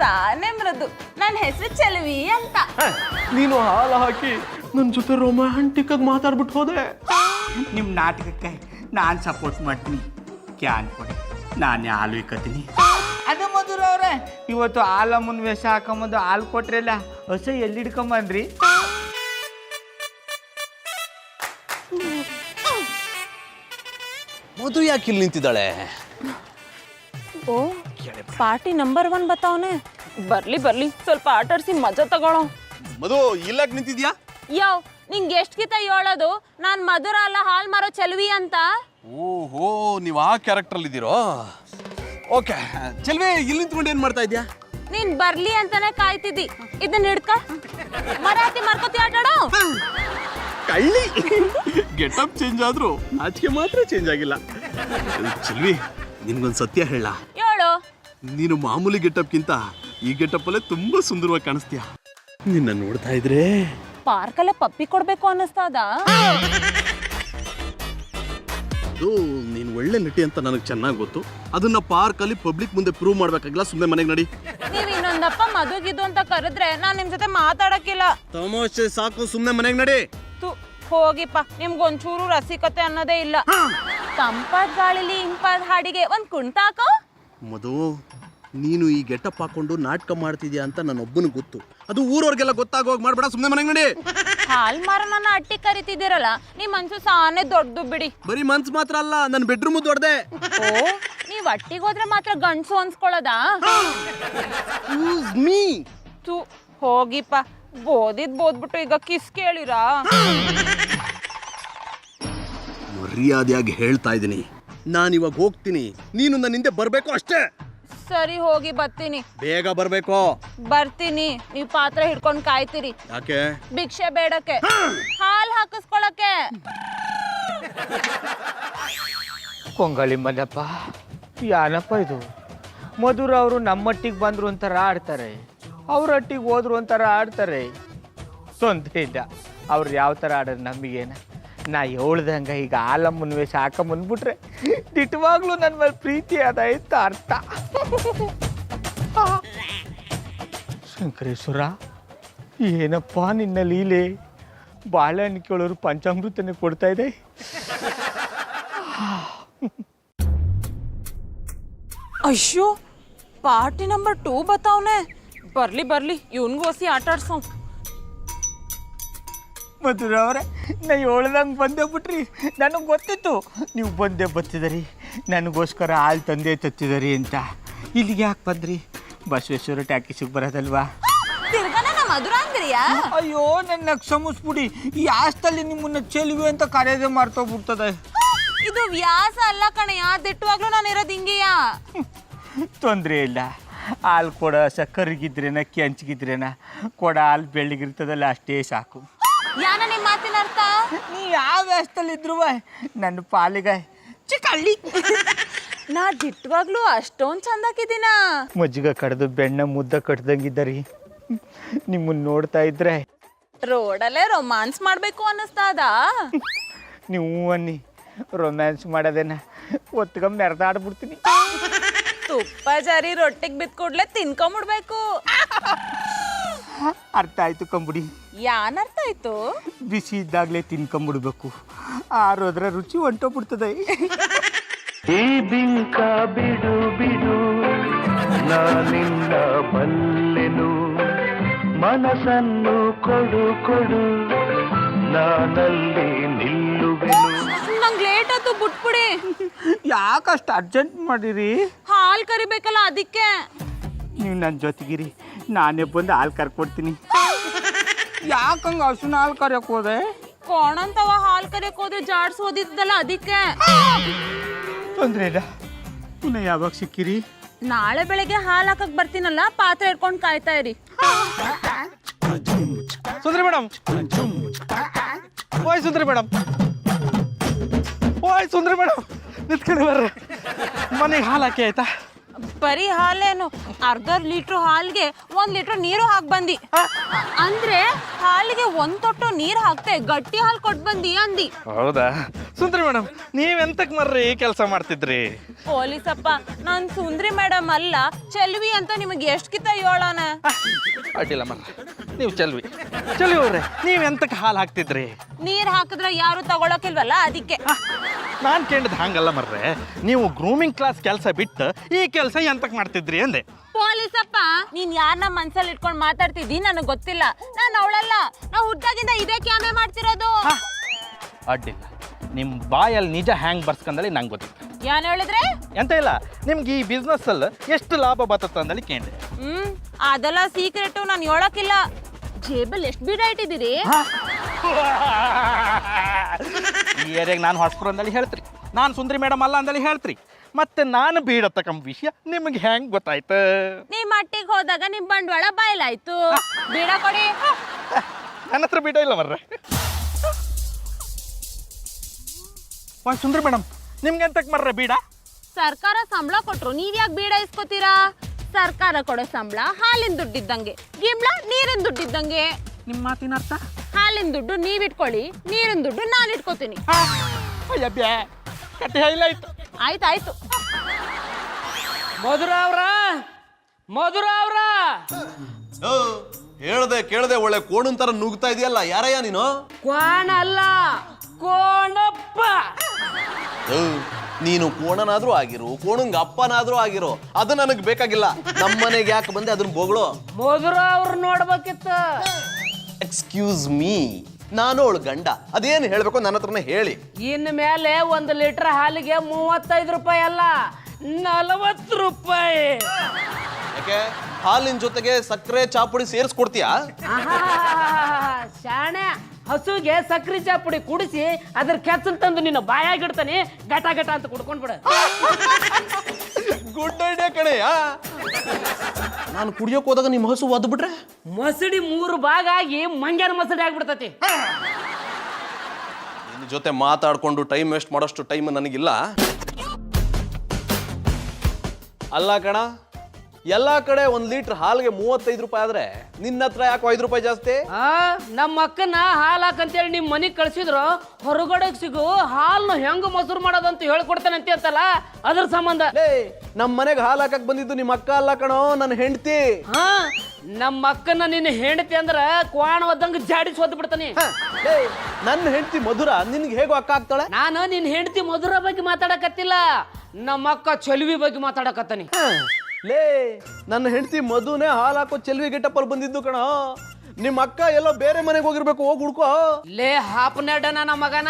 ಸಾನೆ ಮೃದು. ನನ್ನ ಹೆಸರು ಚೆಲುವಿ ಅಂತ. ನೀನು ಹಾಲು ಹಾಕಿ ನನ್ನ ಜೊತೆ ರೊಮ್ಯಾಂಟಿಕ್ ಆಗಿ ಮಾತಾಡ್ಬಿಟ್ಟು ಹೋದೆ. ನಿಮ್ಮ ನಾಟಕಕ್ಕೆ ನಾನು ಸಪೋರ್ಟ್ ಮಾಡ್ತೀನಿ. ಕ್ಯಾನ್ ಕೊಡಿ, ನಾನೇ ಹಾಲು ಇಕ್ಕತ್ತೀನಿ. ಅದು ಮಧುರ ಅವ್ರೆ, ಇವತ್ತು ಹಾಲಮ್ಮನ ವೇಷ ಹಾಕೊಂಬಂದು ಹಾಲು ಕೊಟ್ರಲ್ಲ, ಹೊಸ ಎಲ್ಲಿ ಹಿಡ್ಕೊಂಬಂದ್ರಿ? ಮಧು ಯಾಕೆ ಇಲ್ಲಿ ನಿಂತಿದ್ದಾಳೆ? ಓ, ಪಾರ್ಟಿ ನಂಬರ್ 1 ಬತ್ತಾವನೆ. ಬರ್ಲಿ ಬರ್ಲಿ, ಸ್ವಲ್ಪ ಆಟಾಡ್ಸಿ ಮಜಾ ತಗೊಳ್ಳೋ. ಮಧು ಇಲ್ಲಾಕ್ ನಿಂತಿದ್ಯಾ? ಯಾವ ನಿಂಗೆ ಎಷ್ಟು ಕಿತ ಹೇಳೋದು ನಾನು ಮಧುರ ಅಲ್ಲ ಹಾಲ್ ಮಾರೋ ಚೆಲುವಿ ಅಂತ? ಓಹೋ, ನೀವು ಆ ಕ್ಯಾರೆಕ್ಟರ್ ಅಲ್ಲಿ ಇದ್ದೀರೋ? ಓಕೆ, ಚೆಲ್ವಿ ಇಲ್ಲಿ ನಿಂತ್ಕೊಂಡು ಏನ್ ಮಾಡ್ತಾ ಇದ್ಯಾ? ನೀನ್ ಬರ್ಲಿ ಅಂತಾನೆ ಕಾಯ್ತಿದ್ದಿ. ಇದನ್ನ ಹಿಡ್ಕ, ಮರಾತಿ ಮಾರ್ಕೋತಿ ಆಟಾಡೋ. ಕಳ್ಳಿ ಗೆಟಪ್ ಚೇಂಜ್ ಆದ್ರೂ ಆಚೆಗೆ ಮಾತ್ರ ಚೇಂಜ್ ಆಗಿಲ್ಲ. ಚೆಲ್ವಿ, ನಿನ್ಗೊಂದು ಸತ್ಯ ಹೇಳ. ಹೇಳು. ನೀನು ಮಾಮೂಲಿ ಗೆಟಪ್ಗಿಂತ ಈ ಗೆಟಪ್ ಅಲ್ಲೇ ತುಂಬಾ ಸುಂದರವಾಗಿ ಕಾಣಿಸ್ತೀಯ. ನಿನ್ನ ನೋಡ್ತಾ ಇದ್ರೆ ಪಾರ್ಕಲ್ಲೇ ಪಪ್ಪಿ ಕೊಡ್ಬೇಕು ಅನ್ನಿಸ್ತದ. ಅದು ನೀನು ಒಳ್ಳೆ ನಟಿ ಅಂತ ನನಗೆ ಚೆನ್ನಾಗಿ ಗೊತ್ತು. ಅದನ್ನ ಪಾರ್ಕಲ್ಲಿ ಪಬ್ಲಿಕ್ ಮುಂದೆ ಪ್ರೂವ್ ಮಾಡ್ಬೇಕಾಗಿಲ್ಲ. ಸುಮ್ಮನೆ ಮನೆಗೆ ನಡಿ. ನೀವ್ ಇನ್ನೊಂದಪ್ಪ ಮದುಗಿದ್ದು ಅಂತ ಕರೆದ್ರೆ ನಾನ್ ನಿಮ್ ಜೊತೆ ಮಾತಾಡಕ್ಕಿಲ್ಲ. ತಮಾಷೆ ಸಾಕು, ಸುಮ್ಮನೆ ಮನೆಗೆ ನಡಿ. ಹೋಗಿಪ್ಪ, ನಿಮ್ಗೊಂಚೂರು ರಸಿಕತೆ ಅನ್ನೋದೇ ಇಲ್ಲ. ತಂಪಾದ ಗಾಳಿಲಿ ಇಂಪಾದ ಹಾಡಿಗೆ ಒಂದ್ ಕುಣ್ತಾಕೋ. ಮಧು, ನೀನು ಈ ಗೆಟಪ್ ಹಾಕೊಂಡು ನಾಟಕ ಮಾಡ್ತಿದ್ಯಾ ಅಂತ ನನ್ನೊಬ್ಬನು ಗೊತ್ತು. ಅದು ಊರವ್ರಿಗೆಲ್ಲ ಗೊತ್ತಾಗೋಗಿ ಮಾಡ್ಬೇಡ. ಸುಮ್ಮನೆ ಮನೆಗೆ ನಡಿ. ಹಾಲ್ ಮಾರ ನನ್ನ ಅಟ್ಟಿ ಕರಿತಿದ್ದೀರಲ್ಲ, ನಿಮ್ ಮನ್ಸು ಸಾನೆ ದೊಡ್ಡದು ಬಿಡಿ. ಬರೀ ಮನ್ಸ್ ಮಾತ್ರ ಅಲ್ಲ, ನನ್ನ ಬೆಡ್ರೂಮ್ ದೊಡ್ಡದೆ. ಓ, ನೀವ್ ಅಟ್ಟಿಗೆ ಹೋದ್ರೆ ಮಾತ್ರ ಗಂಡ್ಸು ಅನ್ಸ್ಕೊಳ್ಳೋದಾ? ಹೋಗಿಪ್ಪ, ಬೋದ್ಬಿಟ್ಟು ಈಗ ಕಿಸ್ ಕೇಳಿರಾ? ಮರ್ಯಾದೆಯಾಗಿ ಹೇಳ್ತಾ ಇದ್ದೀನಿ, ನಾನಿವಾಗ ಹೋಗ್ತೀನಿ. ನೀನು ನನ್ನ ಹಿಂದೆ ಬರ್ಬೇಕು ಅಷ್ಟೇ. ಸರಿ, ಹೋಗಿ ಬರ್ತೀನಿ. ಬೇಗ ಬರ್ಬೇಕು. ಬರ್ತೀನಿ. ನೀವ್ ಪಾತ್ರ ಹಿಡ್ಕೊಂಡ್ ಕಾಯ್ತೀರಿ. ಯಾಕೆ? ಭಿಕ್ಷೆ ಬೇಡಕ್ಕೆ, ಹಾಲ್ ಹಾಕಿಸ್ಕೊಳಕ್ಕೆ. ಕೊಂಗಳಿ ಮಲ್ಲಪ್ಪ, ಯಾನಪ್ಪ ಇದು? ಮಧುರ ಅವರು ನಮ್ಮಟ್ಟಿಗೆ ಬಂದ್ರು ಒಂಥರ ಆಡ್ತಾರೆ, ಅವ್ರ ಹಟ್ಟಿಗೆ ಹೋದ್ರು ಒಂಥರ ಆಡ್ತಾರೆ. ತೊಂದರೆ ಇಲ್ಲ, ಅವ್ರು ಯಾವ ಥರ ಆಡೋದು ನಮಗೇನ? ನಾ ಹೇಳ್ದಂಗೆ ಈಗ ಹಾಲಮ್ಮನ ವೇಷ ಹಾಕೊಂಬಂದ್ಬಿಟ್ರೆ ದಿಟ್ಟವಾಗ್ಲೂ ನನ್ನ ಮೇಲೆ ಪ್ರೀತಿ ಅದಾಯ್ತು ಅರ್ಥ. ಶಂಕರೇಶ್ವರ, ಏನಪ್ಪ ನಿನ್ನ ಲೀಲೆ? ಬಾಳೆಹಣ್ಣು ಕೇಳೋರು ಪಂಚಾಮೃತನೇ ಕೊಡ್ತಾ ಇದೆ. ಅಯ್ಯೋ, ಪಾರ್ಟಿ ನಂಬರ್ 2 ಬತ್ತಾವನೆ. ಬರ್ಲಿ ಬರ್ಲಿ, ಇವನ್ಗೂ ಹೊಸಿ ಆಟಾಡ್ಸೋ. ಮಧುರ ಅವರೇ, ನಾ ಹೇಳ್ದಂಗೆ ಬಂದೇ ಬಿಟ್ರಿ. ನನಗೆ ಗೊತ್ತಿತ್ತು ನೀವು ಬಂದೇ ಬತ್ತಿದರಿ, ನನಗೋಸ್ಕರ ಹಾಲು ತಂದೆ ತತ್ತಿದರಿ ಅಂತ. ಇಲ್ಲಿಗೆ ಯಾಕೆ ಬಂದ್ರಿ? ಬಸವೇಶ್ವರ ಟ್ಯಾಕಿಸಿಗೆ ಬರೋದಲ್ವಾ? ಮಧುರ ಅಂದ್ರಿಯಾ? ಅಯ್ಯೋ, ನನ್ನ ಕ್ಷಮಿಸ್ಬಿಡಿ. ಈ ಆಸ್ತಲ್ಲಿ ನಿಮ್ಮನ್ನ ಚೆಲುವೆ ಅಂತ ಕರೆಯೋದೇ ಮರ್ತೋಗ್ಬಿಡ್ತದೆ. ಇದು ವ್ಯಾಸ ಅಲ್ಲ ಕಣೆಯ, ದಿಟ್ಟವಾಗ್ಲೂ ನಾನು ಇರೋದು ಹಿಂಗೆಯ. ತೊಂದರೆ ಇಲ್ಲ, ಹಾಲು ಕೊಡ ಕರಿಗಿದ್ರೇನ ಕೆಂಚಿಗಿದ್ರೇನ ಕೊಡ ಹಾಲು ಬೆಳ್ಳಗಿರ್ತದಲ್ಲ, ಅಷ್ಟೇ ಸಾಕು. ಯಾನ ನಿಮ್ಮ ಮಾತಿನ ಅರ್ಥ? ನೀ ಯಾವ ವ್ಯಾಸದಲ್ಲಿದ್ರು ನನ್ನ ಪಾಲಿಗೆ ಚಿಕ್ಕಳ್ಳಿ. ನಾ ದಿಟ್ಟವಾಗ್ಲೂ ಅಷ್ಟೊಂದು ಚಂದಾಕಿದ್ದೀನ. ಮಜ್ಜಿಗೆ ಕಡ್ದು ಬೆಣ್ಣ ಮುದ್ದ ಕಟ್ದಂಗಿದ್ದರಿ. ನಿಮ್ಮನ್ನ ನೋಡ್ತಾ ಇದ್ರೆ ರೋಡಲ್ಲೇ ರೊಮ್ಯಾನ್ಸ್ ಮಾಡ್ಬೇಕು ಅನ್ನಿಸ್ತದ. ನೀವು ಅನ್ನಿ, ರೊಮ್ಯಾನ್ಸ್ ಮಾಡೋದೇನ ಒತ್ತಿಗೆ ಮೆರೆದಾಡ್ಬಿಡ್ತೀನಿ. ತುಪ್ಪ ಜಾರಿ ರೊಟ್ಟಿಗೆ ಬಿದ್ದು ಕೂಡ್ಲೆ ತಿನ್ಕೊಂಬಿಡ್ಬೇಕು. ಅರ್ಥ ಆಯ್ತು ಕಂಬುಡಿ. ಯಾನ್ ಅರ್ಥ ಆಯ್ತು? ಬಿಸಿ ಇದ್ದಾಗಲೇ ತಿನ್ಕೊಂಬಿಡ್ಬೇಕು, ಆರೋದ್ರ ರುಚಿ ಹೊಂಟೋಗ್ಬಿಡ್ತದೆ. ಈ ಬಿಂಕ ಬಿಡು ಬಿಡು, ನಾನಿನ್ನ ಬಲ್ಲೆನು, ಮನಸ್ಸನ್ನು ಕೊಡು ಕೊಡು, ನಾನಲ್ಲಿ ನಿಲ್ಲುವೆನು. ನಂಗೆ ಲೇಟ್ ಆಯ್ತು, ಬಿಟ್ಬಿಡಿ. ಯಾಕಷ್ಟು ಅರ್ಜೆಂಟ್ ಮಾಡಿರಿ? ಹಾಲ್ ಕರಿಬೇಕಲ್ಲ, ಅದಕ್ಕೆ. ನೀವು ನನ್ನ ಜೊತೆಗಿರಿ, ನಾನೇ ಬಂದು ಹಾಲು ಕರ್ಕೊಡ್ತೀನಿ. ಯಾಕಂಗೆ ಹಸುನ ಹಾಲು ಕರಿಯಕ್ಕೆ ಹೋದೆ? ಕೋಣಂತವ ಹಾಲ್ ಕರಿಯಕ್ ಹೋದ್ರೆ ಜಾಡ್ಸೋದಿದ್ದಲ್ಲ, ಅದಕ್ಕೆ. ತೊಂದರೆ ಇಲ್ಲ, ಪುನಃ ಯಾವಾಗ ಸಿಕ್ಕಿರಿ? ನಾಳೆ ಬೆಳಗ್ಗೆ ಹಾಲ್ ಹಾಕಕ್ ಬರ್ತೀನಲ್ಲ, ಪಾತ್ರೆ ಇಟ್ಕೊಂಡು ಕಾಯ್ತಾ ಇರಿ. ಸುಂದ್ರಿ ಮೇಡಮ್, ಓಯ್ ಸುಂದ್ರಿ ಮೇಡಮ್, ಓಯ್ ಸುಂದ್ರಿ ಮೇಡಮ್, ನಿಂತ್ಕೊಂಡು ಬರ್ರಿ. ಮನೆಗೆ ಹಾಲು ಹಾಕಿ ಆಯ್ತಾ? ಬರೀ ಹಾಲೇನು, ಅರ್ಧ ಲೀಟ್ರ್ ಹಾಲ್ಗೆ 1 ಲೀಟ್ರ್ ನೀರು ಹಾಕ್ ಬಂದಿ. ಅಂದ್ರೆ ಹಾಲಿಗೆ 1 ತೊಟ್ಟು ನೀರು ಹಾಕ್ತೆ, ಗಟ್ಟಿ ಹಾಲು ಕೊಟ್ಟು ಬಂದಿ ಅಂದಿ. ಹೌದಾ? ಸುಂದ್ರಿ ಮೇಡಮ್ ನೀವೆಂತಕ್ ಮರ್ರಿ ಕೆಲಸ ಮಾಡ್ತಿದ್ರಿ? ಪೊಲೀಸಪ್ಪ ನಾನ್ ಸುಂದ್ರಿ ಮೇಡಮ್ ಅಲ್ಲ ಚೆಲ್ವಿ ಅಂತ ನಿಮಗೆ ಎಷ್ಟ್ಕಿತ ಹೇಳೋಣ. ಅಡ್ಡಿಲ್ಲ ಮರ್ರಿ, ನೀವು ಚೆಲ್ವಿ ಅವ್ರೆ ನೀವೆಂತಕ್ ಹಾಲು ಹಾಕ್ತಿದ್ರಿ? ನೀರ್ ಹಾಕಿದ್ರೆ ಯಾರು ತಗೊಳಕಿಲ್ವಲ್ಲ ಅದಕ್ಕೆ. ನಾನು ಕೇಳಿದ್ ಹಂಗಲ್ಲ ಮರ್ರೆ, ನೀವು ಗ್ರೂಮಿಂಗ್ ಕ್ಲಾಸ್ ಕೆಲಸ ಬಿಟ್ಟು ಈ ಕೆಲಸ ಎಂತಕ್ ಮಾಡ್ತಿದ್ರಿ ಅಂದೆ. ಪೊಲೀಸಪ್ಪ ನೀನ್ ಯಾರನ್ನ ಮನ್ಸಲ್ಲಿ ಇಟ್ಕೊಂಡ್ ಮಾತಾಡ್ತಿದ್ದಿ ನನಗ್ ಗೊತ್ತಿಲ್ಲ. ನಾನ್ ಅವಳಲ್ಲ, ನಾ ಹುಟ್ಟಾಗಿಂದ ಇದೇ ಕ್ಯಾಮೆ ಮಾಡ್ತಿರೋದು. ಅಡ್ಡಿಲ್ಲ, ನಿಮ್ಮ ಬಾಯಲ್ಲಿ ನಿಜ ಹ್ಯಾಂಗ್ ಬರ್ಸ್ಕಂದಳಿ ನಂಗೆ ಗೊತ್ತಿತ್ತು. ಏನ್ ಹೇಳಿದ್ರೆ? ಎಂತ ಇಲ್ಲ, ನಿಮ್ಗೆ ಈ ಬಿಸ್ನೆಸ್ ಅಲ್ಲಿ ಎಷ್ಟು ಲಾಭ ಬರ್ತದ ಅಂದಳಿ ಕೇಂದ್ರ. ಅದೆಲ್ಲ ಸೀಕ್ರೆಟ್ ನಾನು ಹೇಳಕ್ಕಿಲ್ಲ. ಜೇಬಲ್ ಎಷ್ಟು ಬೀಡ ಇಟ್ಟಿದ್ದೀರಿ? ಈ ಏರಿಯಾಗ ನಾನು ಹೊಸಪುರ ಅಂದಳಿ ಹೇಳ್ತ್ರಿ, ನಾನು ಸುಂದ್ರಿ ಮೇಡಮ್ ಅಲ್ಲ ಅಂದಳಿ ಹೇಳ್ತ್ರಿ, ಮತ್ತೆ ನಾನು ಬೀಡತಕ್ಕಂಬ ವಿಷಯ ನಿಮಗೆ ಹೆಂಗ್ ಗೊತ್ತಾಯ್ತು? ನೀವ್ ಮಟ್ಟಿಗೆ ಹೋದಾಗ ನಿಮ್ ಬಂಡವಾಳ ಬಾಯ್ಲಾಯ್ತು. ಬೀಡ ಕೊಡಿ. ನನ್ನ ಹತ್ರ ಬೀಡ ಇಲ್ಲ ಮರ್ರೆ. ಸುಂದ್ರಿ ಮೇಡಮ್ ನಿಮ್ಗೆ ಎಂತಕ್ ಮರ್ರೆ ಬೀಡ? ಸರ್ಕಾರ ಸಂಬಳ ಕೊಟ್ರು ನೀವ್ ಯಾಕೆ ಬೀಡ ಇಸ್ಕೋತೀರಾ? ಸರ್ಕಾರ ಕೊಡೋ ಸಂಬಳ ಹಾಲಿನ ದುಡ್ಡಿದ್ದಂಗೆ, ಗಿಂಬ್ಳ ನೀರಿನ ದುಡ್ಡಿದ್ದಂಗೆ. ನಿಮ್ಮ ಮಾತಿನ ಅರ್ಥ? ಹಾಲಿನ ದುಡ್ಡು ನೀವ್ ಇಟ್ಕೊಳ್ಳಿ, ನೀರಿನ ದುಡ್ಡು ನಾನು ಇಟ್ಕೋತೀನಿ. ಕಟ್ಟಿ ಹೈಲಾಯ್ತು. ಆಯ್ತಾಯ್ತು. ಮಧುರ ಅವ್ರ ಹೇಳ್ದೆ ಕೇಳ್ದೆ ಒಳ್ಳೆ ಕೋಣನ್ ತರ ನುಗ್ತಾ ಇದೆಯಲ್ಲ, ಯಾರಯ್ಯ ನೀನು? ಕ್ವಾಣ ಅಲ್ಲ, ಕೋಣಪ್ಪ. ನೀನು ಕೋಣನಾದ್ರೂ ಆಗಿರು, ಕೋಣಂಗ ಅಪ್ಪನಾದ್ರೂ ಆಗಿರು, ಅದು ನನಗ್ ಬೇಕಾಗಿಲ್ಲ. ನಮ್ಮನೆಗೆ ಯಾಕೆ ಬಂದೆ ಅದನ್ನ ಬೋಗಳು? ಮಧುರ ಅವ್ರು ನೋಡ್ಬೇಕಿತ್ತು. ಎಕ್ಸ್ಕ್ಯೂಸ್ ಮೀ, ನಾನು ಅವಳು ಗಂಡ, ಅದೇನು ಹೇಳ್ಬೇಕು ನನ್ನ ಹತ್ರನೇ ಹೇಳಿ. ಇನ್ ಮೇಲೆ 1 ಲೀಟರ್ ಹಾಲಿಗೆ 35 ರೂಪಾಯಿ ಅಲ್ಲ 40 ರೂಪಾಯಿ. ಯಾಕೆ ಹಾಲಿನ ಜೊತೆಗೆ ಸಕ್ಕರೆ ಚಾಪುಡಿ ಸೇರಿಸ್ಕೊಡ್ತೀಯಾ? ಶಾಣೆ, ಹಸುಗೆ ಸಕ್ರಿ ಚಾಪುಡಿ ಕುಡಿಸಿ ಅದ್ರ ಕೆಚ್ಚಲ್ ತಂದು ನಿನ್ನ ಬಾಯಾಗಿಡ್ತಾನೆ, ಗಟ ಗಟ ಅಂತ ಕುಡ್ಕೊಂಡ್ಬಿಡ. Good idea ಕಣೆಯಾ. ನಾನು ಕುಡಿಯೋಕ್ ಹೋದಾಗ ನಿಮ್ಮ ಹಸು ಒದ್ದು ಬಿಟ್ರೆ ಮಸಡಿ 3 ಭಾಗ ಆಗಿ ಮಂಗ್ಯಾನ ಮಸಡಿ ಆಗ್ಬಿಡ್ತತಿ. ನಿನ್ನ ಜೊತೆ ಮಾತಾಡ್ಕೊಂಡು ಟೈಮ್ ವೇಸ್ಟ್ ಮಾಡೋಷ್ಟು ಟೈಮ್ ನನಗಿಲ್ಲ. ಅಲ್ಲ ಕಣ, ಎಲ್ಲಾ ಕಡೆ 1 ಲೀಟರ್ ಹಾಲ್ಗೆ 35 ರೂಪಾಯಿ ಆದ್ರೆ ನಿನ್ನ ಹತ್ರ ಯಾಕೆ 5 ರೂಪಾಯಿ ಜಾಸ್ತಿ? ನಮ್ಮ ಅಕ್ಕನ ಹಾಲು ಹಾಕಂತೇಳಿ ನಿಮ್ ಮನಿಗ್ ಕಳ್ಸಿದ್ರು, ಹೊರಗಡೆ ಸಿಗು ಹಾಲ್ನ ಹೆಂಗ್ ಮೊಸರು ಮಾಡೋದಂತ ಹೇಳ್ಕೊಡ್ತಾನಂತೆ ಅಂತಲ್ಲ, ಅದ್ರ ಸಂಬಂಧ. ನಮ್ಮ ಮನೆಗೆ ಹಾಲು ಹಾಕಕ್ ಬಂದಿದ್ದು ನಿಮ್ಮ ಅಕ್ಕ ಅಲ್ಲ ಕಣೋ, ನನ್ನ ಹೆಂಡತಿ. ನಮ್ಮ ಅಕ್ಕನ ನಿನ್ನ ಹೆಂಡತಿ ಅಂದ್ರ ಕ್ವಾಣ ಒದ್ದಂಗ ಜಾಡಿಸಿ ಒದ್ದು ಬಿಡ್ತಾನೆ. ನನ್ನ ಹೆಂಡತಿ ಮಧುರ ನಿನ್ಗೆ ಹೇಗೋ ಅಕ್ಕ ಆಗ್ತಾಳೆ? ನಾನು ನಿನ್ನ ಹೆಂಡತಿ ಮಧುರ ಬಗ್ಗೆ ಮಾತಾಡಕತ್ತಿಲ್ಲ, ನಮ್ಮ ಅಕ್ಕ ಚೆಲುವಿ ಬಗ್ಗೆ ಮಾತಾಡಕತ್ತಾನಿ. ನನ್ನ ಹೆಂಡತಿ ಮಧುನೇ ಹಾಲು ಹಾಕೋ ಚೆಲ್ವಿ ಗೆಟಪ್ಪಲ್ಲಿ ಬಂದಿದ್ದು ಕಣ. ನಿಮ್ಮ ಅಕ್ಕ ಎಲ್ಲೋ ಬೇರೆ ಮನೆಗೆ ಹೋಗಿರ್ಬೇಕು, ಹೋಗಿ ಹುಡ್ಕೋ. ಹಾಪನೆಡ ನನ್ನ ಮಗನ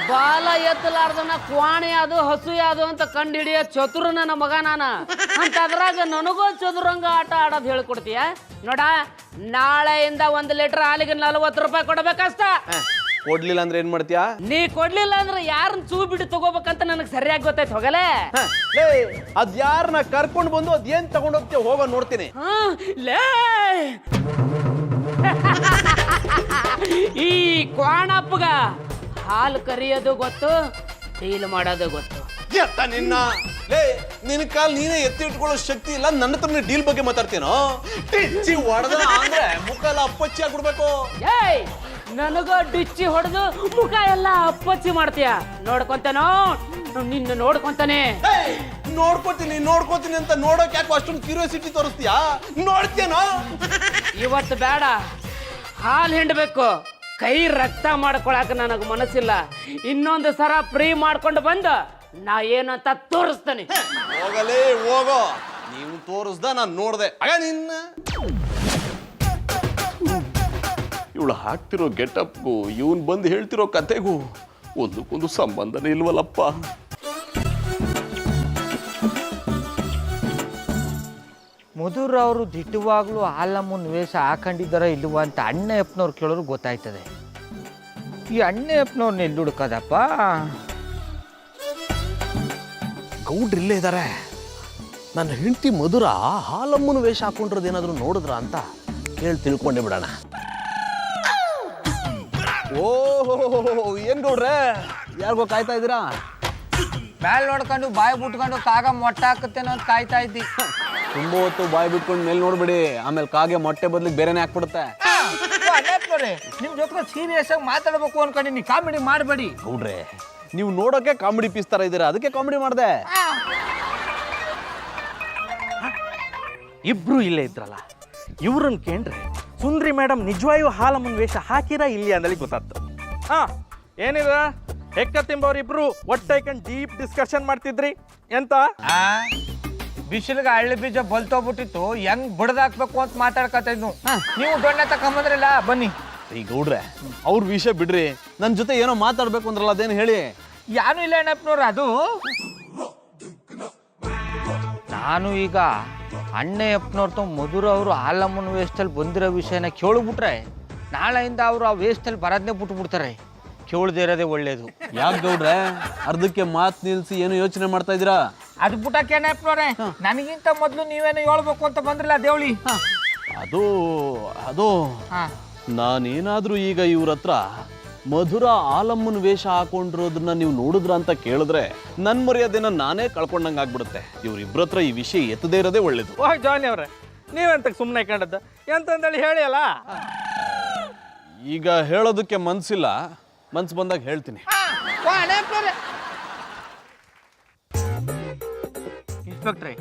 ಬಾಲ ಎತ್ತಲಾರ್ದನ ಕ್ವಾಣೆ ಅದು ಹಸು ಯಾವುದು ಅಂತ ಕಂಡು ಹಿಡಿಯ ಚತುರ ನನ್ನ ಮಗ ನಾನ ಅಂತ. ಅದ್ರಾಗ ನನಗೂ ಚದುರಂಗ ಆಟ ಆಡೋದು ಹೇಳ್ಕೊಡ್ತೀಯ ನೋಡ. ನಾಳೆಯಿಂದ 1 ಲೀಟರ್ ಹಾಲಿಗೆ 40 ರೂಪಾಯಿ ಕೊಡ್ಬೇಕಷ್ಟ. ಕೊಡ್ಲಿಲ್ಲ ಅಂದ್ರೆ ಏನ್ ಮಾಡ್ತೀಯಾ? ನೀ ಕೊಡ್ಲಿಲ್ಲ ಅಂದ್ರೆ ಯಾರನ್ನ ಚೂ ಬಿಟ್ಟು ತಗೋಬೇಕಂತ ನನಗೆ ಸರಿಯಾಗಿ ಗೊತ್ತಾಯ್ತು. ಹೋಗಲೇ ಅದ್ ಯಾರನ್ನ ಕರ್ಕೊಂಡು ಬಂದು ಅದೇನ್ ತಗೊಂಡೋಗ್ತೀಯ ಹೋಗೋ ನೋಡ್ತೀನಿ. ಈ ಕ್ವಾಣಪ್ಪಗ ಹಾಲು ಕರಿಯೋದು ಗೊತ್ತು, ಡೀಲ್ ಮಾಡೋದು ಗೊತ್ತು. ನಿನ್ನ ನಿನ್ ಕಾಲ್ ನೀನೇ ಎತ್ತಿ ಇಟ್ಕೊಳ್ಳೋ ಶಕ್ತಿ ಇಲ್ಲ, ನನ್ನ ಹತ್ರ ಡೀಲ್ ಬಗ್ಗೆ ಮಾತಾಡ್ತೀನೋ? ಟಿಚ್ಚಿ ಹೊಡೆದ ಅಂದ್ರೆ ಮುಖ ಎಲ್ಲ ಅಪ್ಪಚ್ಚಿ ಆಗ್ಬಿಡ್ಬೇಕು. ನನಗ ಡಿಚ್ಚಿ ಹೊಡೆದು ಮುಖ ಎಲ್ಲ ಅಪ್ಪಚ್ಚಿ ಮಾಡ್ತೀಯ. ನೋಡ್ಕೊಂತಾನೋ ನಿನ್ನ ನೋಡ್ಕೊಂತಾನೆ. ನೋಡ್ಕೋತೀನಿ ಅಂತ ನೋಡೋಕ್ ಯಾಕೆ ಅಷ್ಟೊಂದು ಕ್ಯೂರಿಯಾಸಿಟಿ ತೋರಿಸ್ತೀಯಾ? ನೋಡ್ತೇನೋ. ಇವತ್ತು ಬೇಡ, ಹಾಲು ಹಿಂಡ್ಬೇಕು. ಕೈ ರಕ್ತ ಮಾಡ್ಕೊಳಕ ನನಗೆ ಮನಸ್ಸಿಲ್ಲ. ಇನ್ನೊಂದು ಸರ ಫ್ರೀ ಮಾಡ್ಕೊಂಡು ಬಂದ ನಾ ಏನಂತ ತೋರಿಸ್ತಾನೆ. ಹೋಗಲೇ ಹೋಗೋ, ನೀವು ತೋರಿಸ್ದ ನಾನು ನೋಡ್ದೆ. ಆಗ ನಿನ್ನ ಇವಳು ಹಾಕ್ತಿರೋ ಗೆಟಪ್ಗೂ ಇವನ್ ಬಂದು ಹೇಳ್ತಿರೋ ಕತೆಗೂ ಒಂದಕ್ಕೊಂದು ಸಂಬಂಧನೇ ಇಲ್ವಲ್ಲಪ್ಪ. ಮಧುರ್ ಅವರು ದಿಟ್ಟವಾಗ್ಲೂ ಹಾಲಮ್ಮನ ವೇಷ ಹಾಕೊಂಡಿದ್ದಾರ ಇಲ್ವ ಅಂತ ಅಣ್ಣಯ್ಯಪ್ಪನವ್ರು ಕೇಳೋರು ಗೊತ್ತಾಯ್ತದೆ. ಈ ಅಣ್ಣಯ್ಯಪ್ಪನವ್ರನ್ನ ಎಲ್ಲಿ ಹುಡುಕದಪ್ಪ? ಗೌಡ್ರು ಇಲ್ಲೇ ಇದ್ದಾರೆ. ನನ್ನ ಹೆಂಡತಿ ಮಧುರ ಹಾಲಮ್ಮನ ವೇಷ ಹಾಕೊಂಡಿರೋದು ಏನಾದ್ರು ನೋಡಿದ್ರ ಅಂತ ಕೇಳಿ ತಿಳ್ಕೊಂಡೆ ಬಿಡೋಣ. ಓಹೋ, ಏನ್ ಗೌಡ್ರೆ ಯಾರಿಗೋ ಕಾಯ್ತಾ ಇದ್ದೀರಾ? ಮ್ಯಾಲ್ ನೋಡ್ಕೊಂಡು ಬಾಯಿ ಬಿಟ್ಕೊಂಡು ಕಾಗ ಮೊಟ್ಟೆ ಹಾಕುತ್ತೇನೋ ಅಂತ ಕಾಯ್ತಾ ಇದ್ದಿ. ತುಂಬಾ ಹೊತ್ತು ಬಾಯಿ ಬಿಟ್ಕೊಂಡು ಮೇಲೆ ನೋಡ್ಬಿಡಿ, ಆಮೇಲೆ ಕಾಗೆ ಮೊಟ್ಟೆ ಬದಲಿಗೆ ಬೇರೆನೆ ಹಾಕ್ಬಿಡುತ್ತೆ. ನಿಮ್ ಜೊತೆ ಸೀರಿಯಸ್ ಆಗಿ ಮಾತಾಡ್ಬೇಕು ಅನ್ಕೊಂಡು ನೀ ಕಾಮಿಡಿ ಮಾಡಬೇಡಿ. ಗೌಡ್ರೆ ನೀವು ನೋಡೋಕೆ ಕಾಮಿಡಿ ಪೀಸ್ ತರ ಇದ್ದೀರಾ, ಅದಕ್ಕೆ ಕಾಮಿಡಿ ಮಾಡಿದೆ. ಇಬ್ರು ಇಲ್ಲೇ ಇದ್ರಲ್ಲ, ಇವ್ರನ್ನ ಕೇಳ್ರೆ ಸುಂದ್ರಿ ಮೇಡಮ್ ನಿಜವಾಯೂ ಹಾಲಮ್ಮನ ವೇಷ ಹಾಕಿರಾ ಇಲ್ಲಿ ಅಂದಲಿ ಗೊತ್ತಾಗ್ತು. ಹಾ, ಏನಿದ ಹೆಕ್ಕ ತಿಂಬವ್ರಿಬ್ರು ಒಟ್ಟೈಕಂಡ್ ಡೀಪ್ ಡಿಸ್ಕಷನ್ ಮಾಡ್ತಿದ್ರಿ ಎಂತ? ಬಿಸಿಲಿಗೆ ಹಳ್ಳಿ ಬೀಜ ಬಲ್ತೋಗ್ಬಿಟ್ಟಿತ್ತು, ಹೆಂಗ್ ಬಡ್ದಾಕ್ಬೇಕು ಅಂತ ಮಾತಾಡ್ಕತ್ತಿದ್ನು. ನೀವು ದೊಣ್ಣೆ ತಕೊಂಬಂದ್ರಲ್ಲ, ಬನ್ನಿ. ಈ ಗೌಡ್ರೆ ಅವ್ರ ವಿಷಯ ಬಿಡ್ರಿ, ನನ್ನ ಜೊತೆ ಏನೋ ಮಾತಾಡ್ಬೇಕು ಅಂದ್ರಲ್ಲ, ಅದೇನು ಹೇಳಿ. ಯಾನು ಇಲ್ಲ ಅಣ್ಣಪ್ಪನವ್ರು, ಅದು ನಾನು ಈಗ ಅಣ್ಣಯ್ಯಪ್ಪನವ್ರ ಮಧುರ ಅವರು ಹಾಲಮ್ಮನ ವೇಸ್ಟಲ್ಲಿ ಬಂದಿರೋ ವಿಷಯನ ಕೇಳ್ಬಿಟ್ರೆ ನಾಳೆಯಿಂದ ಅವರು ಆ ವೇಸ್ಟಲ್ಲಿ ಬರೋದನ್ನೇ ಬಿಟ್ಬಿಡ್ತಾರೆ. ಕೇಳದೇ ಇರೋದೇ ಒಳ್ಳೇದು. ಯಾಕೆ ಗೌಡ್ರೆ ಅರ್ಧಕ್ಕೆ ಮಾತು ನಿಲ್ಸಿ ಏನು ಯೋಚನೆ ಮಾಡ್ತಾ ಇದ್ದೀರಾ? ಅದು ಬಿಟ್ಟಕ್ಕೆ ಅಣ್ಣಪ್ಪನವ್ರೆ, ನನಗಿಂತ ಮೊದಲು ನೀವೇನೋ ಹೇಳ್ಬೇಕು ಅಂತ ಬಂದ್ರಲ್ಲ ದೇವಳಿ. ಅದು ಅದು ನಾನೇನಾದ್ರೂ ಈಗ ಇವ್ರ ಹತ್ರ ಮಧುರ ಆಲಮ್ಮನ ವೇಷ ಹಾಕೊಂಡಿರೋದನ್ನ ನೀವು ನೋಡಿದ್ರ ಅಂತ ಕೇಳಿದ್ರೆ ನನ್ನ ಮರ್ಯಾದೆನ ನಾನೇ ಕಳ್ಕೊಂಡಂಗೆ ಆಗ್ಬಿಡುತ್ತೆ. ಇವ್ರಿಬ್ರ ಹತ್ರ ಈ ವಿಷಯ ಎತ್ತದೇ ಇರೋದೇ ಒಳ್ಳೇದು. ಓಹ್ ಜಾನಿ ಅವ್ರೆ, ನೀವೆಂತ ಸುಮ್ಮನೆ ಕಂಡದ್ದು ಎಂತಂದೇಳಿ ಹೇಳಿ ಅಲ್ಲ. ಈಗ ಹೇಳೋದಕ್ಕೆ ಮನ್ಸಿಲ್ಲ, ಮನ್ಸು ಬಂದಾಗ ಹೇಳ್ತೀನಿ. ಇನ್ಸ್ಪೆಕ್ಟ್ರೆ,